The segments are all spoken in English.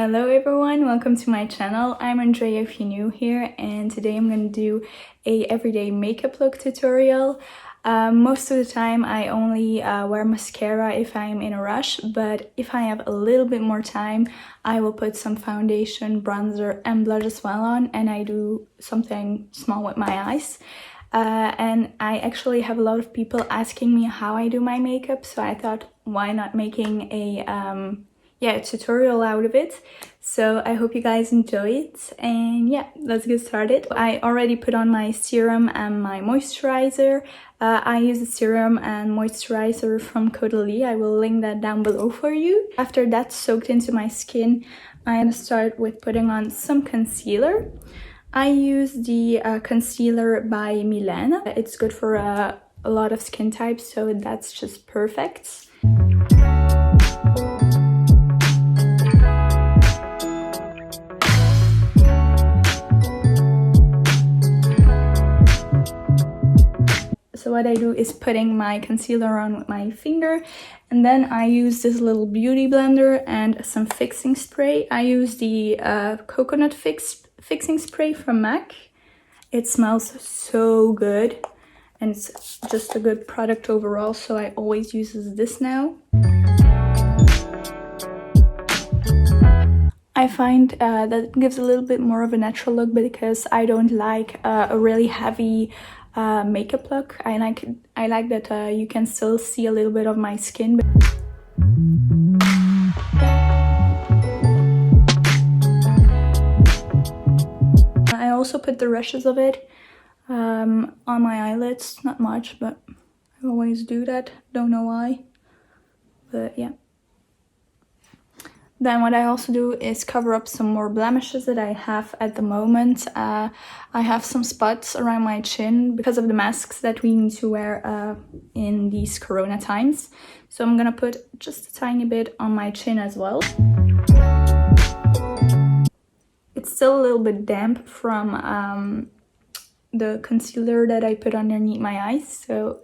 Hello everyone, welcome to my channel. I'm Andrea if you're new here, and today I'm going to do a everyday makeup look tutorial. Most of the time I only wear mascara if I'm in a rush, but if I have a little bit more time I will put some foundation, bronzer and blush as well on, and I do something small with my eyes. And I actually have a lot of people asking me how I do my makeup, so I thought why not making a tutorial out of it. So I hope you guys enjoy it, and yeah, let's get started. I already put on my serum and my moisturizer. I use the serum and moisturizer from Caudalie. I will link that down below for you. After that's soaked into my skin, I'm gonna start with putting on some concealer. I use the concealer by Milan. It's good for a lot of skin types, so that's just perfect. So what I do is putting my concealer on with my finger, and then I use this little beauty blender and some fixing spray. I use the coconut fixing spray from MAC. It smells so good and it's just a good product overall, so I always use this now. I find that it gives a little bit more of a natural look because I don't like a really heavy makeup look. I like that you can still see a little bit of my skin. I also put the rushes of it on my eyelids, not much, but I always do that, don't know why, but yeah. Then what I also do is cover up some more blemishes that I have at the moment. I have some spots around my chin because of the masks that we need to wear in these corona times. So I'm gonna put just a tiny bit on my chin as well. It's still a little bit damp from the concealer that I put underneath my eyes, so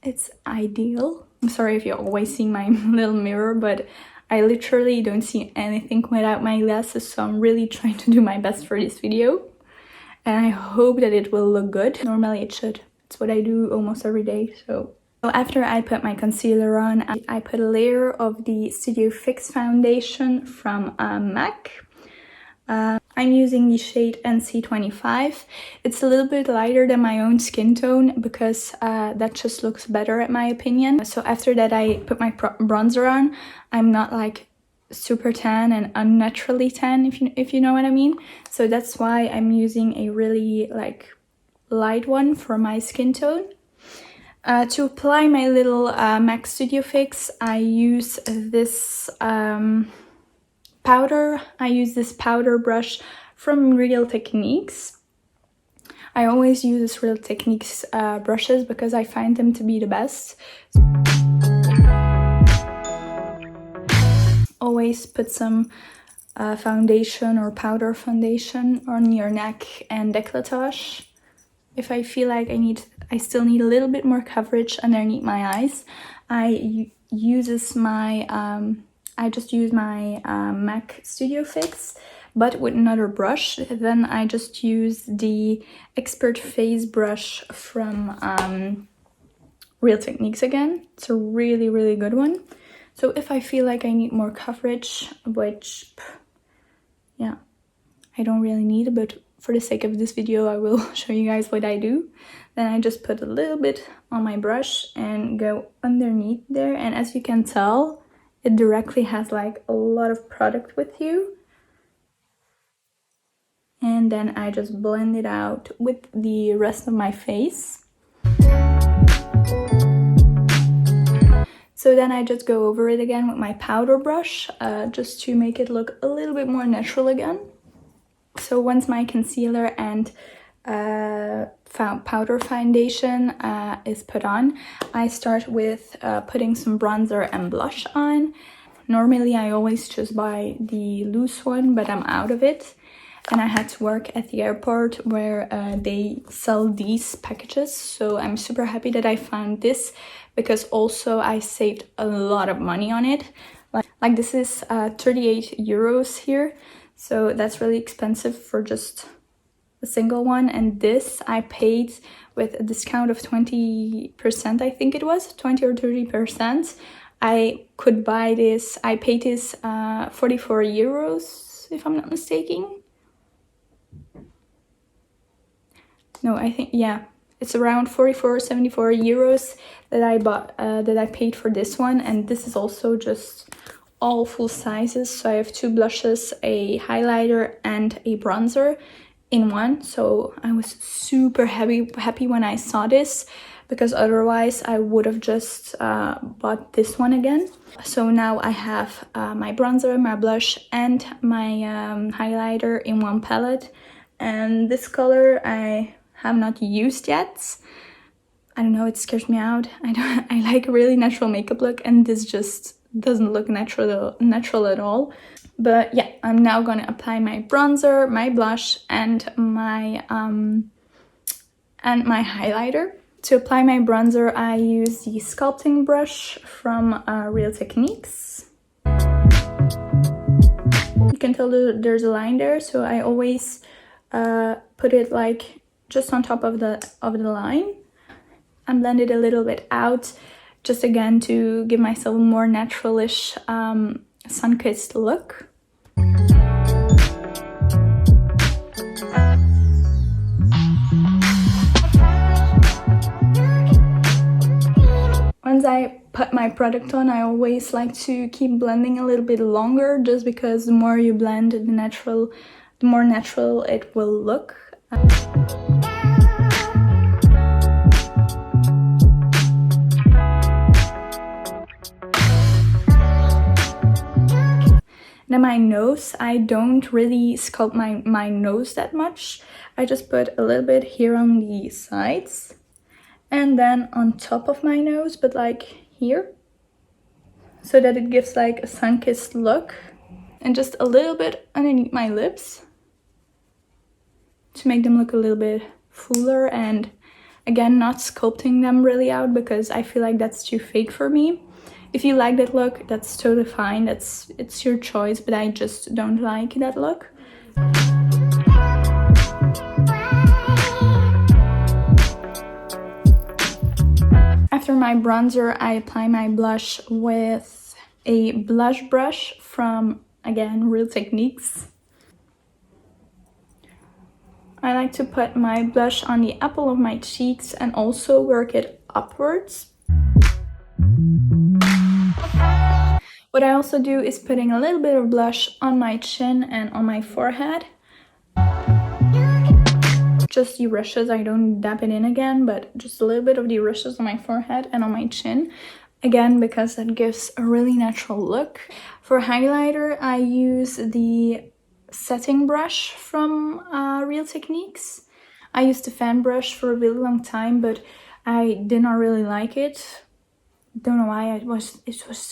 it's ideal. I'm sorry if you're always seeing my little mirror, but I literally don't see anything without my glasses, so I'm really trying to do my best for this video. And I hope that it will look good. Normally it should. It's what I do almost every day. So after I put my concealer on, I put a layer of the Studio Fix foundation from MAC. I'm using the shade NC25. It's a little bit lighter than my own skin tone because that just looks better in my opinion. So after that I put my bronzer on. I'm not like super tan and unnaturally tan, if you know what I mean. So that's why I'm using a really like light one for my skin tone. To apply my little MAC Studio Fix, I use this powder. I use this powder brush from Real Techniques. I always use this Real Techniques brushes because I find them to be the best. Always put some foundation or powder foundation on your neck and décolletage. If I feel like I still need a little bit more coverage underneath my eyes, I just use my MAC Studio Fix, but with another brush. Then I just use the Expert Face brush from Real Techniques again. It's a really, really good one. So if I feel like I need more coverage, which, yeah, I don't really need, but for the sake of this video, I will show you guys what I do. Then I just put a little bit on my brush and go underneath there. And as you can tell, it directly has like a lot of product with you. And then I just blend it out with the rest of my face. So then I just go over it again with my powder brush, just to make it look a little bit more natural again. So once my concealer and powder foundation is put on, I start with putting some bronzer and blush on. Normally I always just buy the loose one, but I'm out of it. And I had to work at the airport where they sell these packages, so I'm super happy that I found this because also I saved a lot of money on it. Like this is 38 euros here, so that's really expensive for just a single one. And this I paid with a discount of 20%, I think it was 20 or 30%. I could buy this, I paid this 44 euros if I'm not mistaken. No, I think, yeah, it's around 44 74 euros that I bought, that I paid for this one. And this is also just all full sizes, so I have 2 blushes, a highlighter and a bronzer in one. So I was super happy when I saw this, because otherwise I would have just bought this one again. So now I have my bronzer, my blush and my highlighter in one palette, and this color I have not used yet. I don't know, it scares me out. I like a really natural makeup look, and this just doesn't look natural at all. But yeah, I'm now gonna apply my bronzer, my blush and my highlighter. To apply my bronzer, I use the sculpting brush from Real Techniques. You can tell there's a line there, so I always put it like just on top of the line and blend it a little bit out, just again to give myself a more naturalish sun-kissed look. Once I put my product on, I always like to keep blending a little bit longer, just because the more you blend, the more natural it will look. Then my nose, I don't really sculpt my nose that much. I just put a little bit here on the sides and then on top of my nose, but like here, so that it gives like a sun-kissed look, and just a little bit underneath my lips to make them look a little bit fuller, and again, not sculpting them really out because I feel like that's too fake for me. If you like that look, that's totally fine. It's your choice, but I just don't like that look. After my bronzer, I apply my blush with a blush brush from, again, Real Techniques. I like to put my blush on the apple of my cheeks and also work it upwards. What I also do is putting a little bit of blush on my chin and on my forehead. Just the rushes, I don't dab it in again, but just a little bit of the rushes on my forehead and on my chin. Again, because that gives a really natural look. For highlighter, I use the setting brush from Real Techniques. I used the fan brush for a really long time, but I did not really like it. Don't know why. It was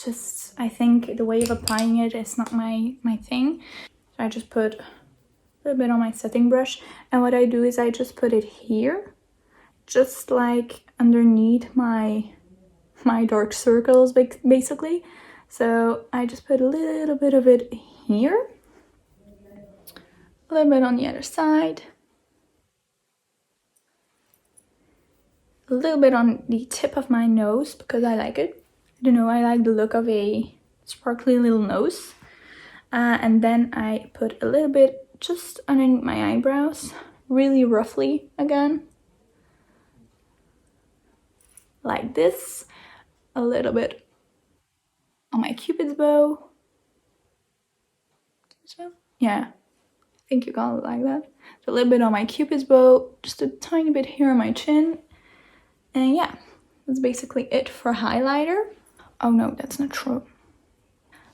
just, I think the way of applying it is not my thing. So I just put a little bit on my setting brush, and what I do is I just put it here, just like underneath my dark circles basically. So I just put a little bit of it here, a little bit on the other side, a little bit on the tip of my nose because I like it. I don't know, I like the look of a sparkly little nose. And then I put a little bit just underneath my eyebrows, really roughly again, like this. A little bit on my cupid's bow. So yeah, I think you got it like that. So a little bit on my cupid's bow, just a tiny bit here on my chin. And yeah, that's basically it for highlighter. Oh no, that's not true.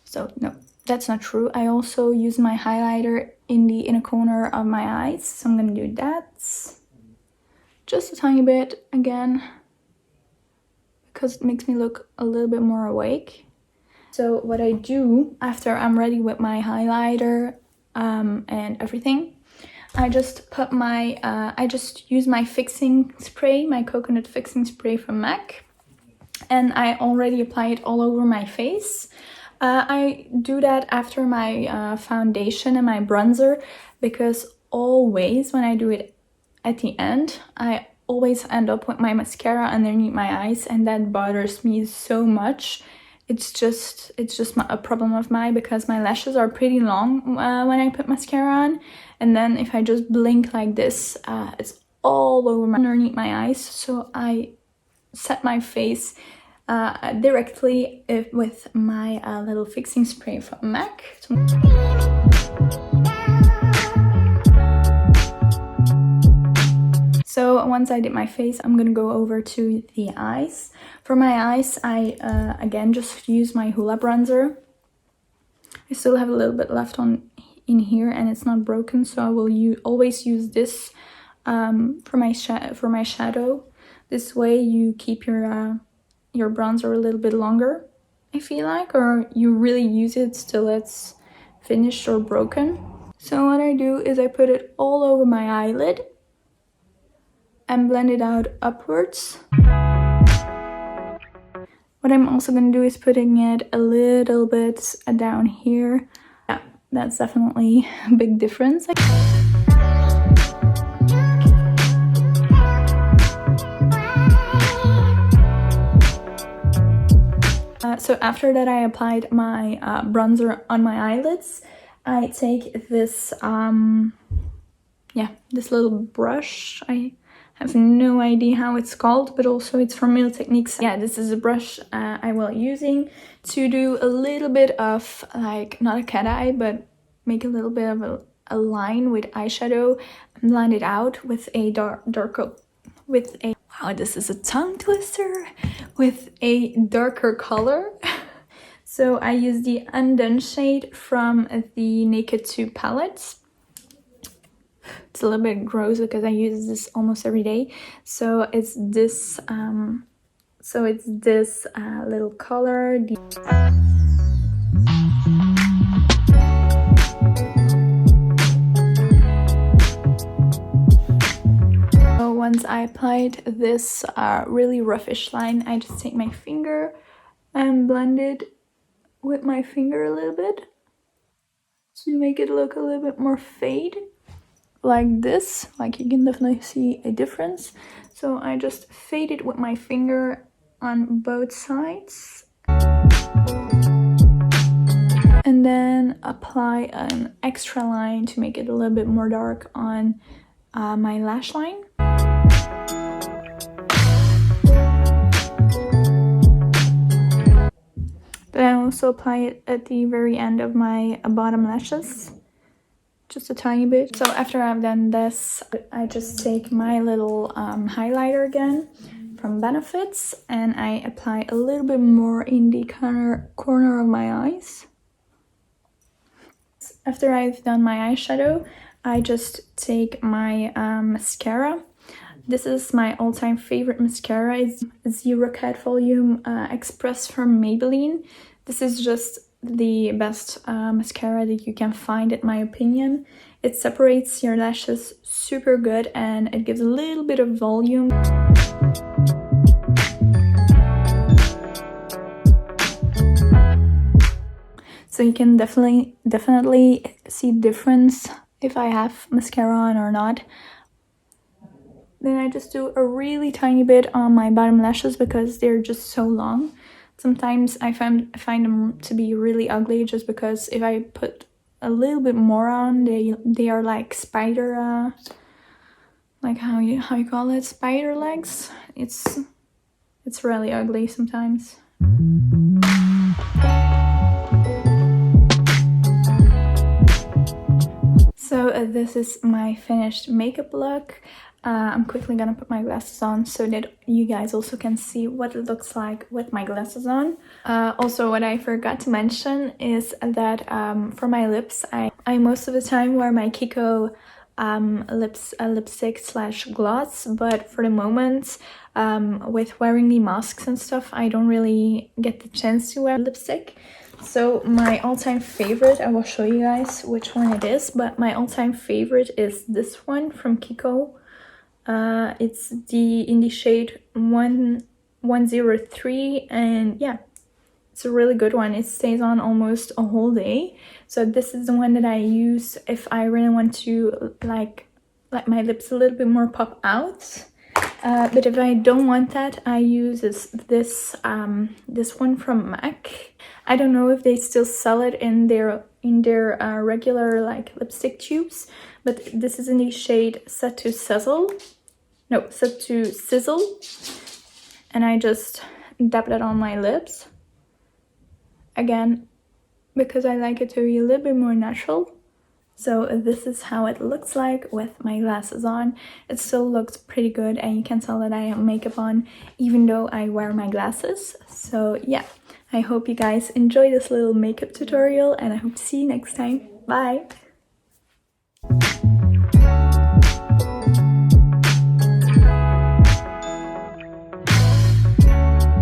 So no, that's not true. I also use my highlighter in the inner corner of my eyes. So I'm gonna do that. Just a tiny bit again, because it makes me look a little bit more awake. So what I do after I'm ready with my highlighter and everything, I just put my, I just use my fixing spray, my coconut fixing spray from MAC. And I already apply it all over my face. I do that after my foundation and my bronzer, because always when I do it at the end, I always end up with my mascara underneath my eyes, and that bothers me so much. It's just a problem of mine, because my lashes are pretty long when I put mascara on, and then if I just blink like this, it's all over underneath my eyes. So I set my face directly with my little fixing spray from MAC. So once I did my face, I'm gonna go over to the eyes. For my eyes, I again just use my Hoola bronzer. I still have a little bit left on in here, and it's not broken, so I will always use this for my shadow. This way you keep your bronzer a little bit longer, I feel like, or you really use it till it's finished or broken. So what I do is I put it all over my eyelid and blend it out upwards. What I'm also going to do is putting it a little bit down here. Yeah, that's definitely a big difference. So after that I applied my bronzer on my eyelids, I take this, this little brush. I have no idea how it's called, but also it's from Real Techniques. Yeah, this is a brush I will using to do a little bit of, like, not a cat eye, but make a little bit of a line with eyeshadow and blend it out with a darker, with a, wow, this is a tongue twister, with a darker color. So I use the Undone shade from the Naked 2 palette. It's a little bit gross because I use this almost every day. So it's this little color. So once I applied this really roughish line, I just take my finger and blend it with my finger a little bit to make it look a little bit more fade. Like this, like you can definitely see a difference. So I just fade it with my finger on both sides. And then apply an extra line to make it a little bit more dark on my lash line. Then I also apply it at the very end of my bottom lashes. Just a tiny bit. So after I've done this, I just take my little highlighter again from Benefits, and I apply a little bit more in the corner of my eyes. After I've done my eyeshadow, I just take my mascara. This is my all-time favorite mascara. It's Zero Cat Volume Express from Maybelline. This is just the best mascara that you can find, in my opinion. It separates your lashes super good, and it gives a little bit of volume. So you can definitely see difference if I have mascara on or not. Then I just do a really tiny bit on my bottom lashes because they're just so long. Sometimes I find them to be really ugly, just because if I put a little bit more on, they are like spider, like how you call it, spider legs. It's really ugly sometimes. So this is my finished makeup look. I'm quickly gonna put my glasses on so that you guys also can see what it looks like with my glasses on. Also, what I forgot to mention is that for my lips, I most of the time wear my Kiko lipstick / gloss, but for the moment, with wearing the masks and stuff, I don't really get the chance to wear lipstick. So my all-time favorite, I will show you guys which one it is, but my all-time favorite is this one from Kiko. It's in the shade 103, and yeah, It's a really good one. It stays on almost a whole day. So this is the one that I use if I really want to like let my lips a little bit more pop out. But if I don't want that, I use this one from MAC. I don't know if they still sell it in their regular like lipstick tubes, but this is in the shade Set to Sizzle. No, Set to Sizzle. And I just dab that on my lips. Again, because I like it to be a little bit more natural. So this is how it looks like with my glasses on. It still looks pretty good, and you can tell that I have makeup on even though I wear my glasses. So yeah, I hope you guys enjoy this little makeup tutorial, and I hope to see you next time. Bye!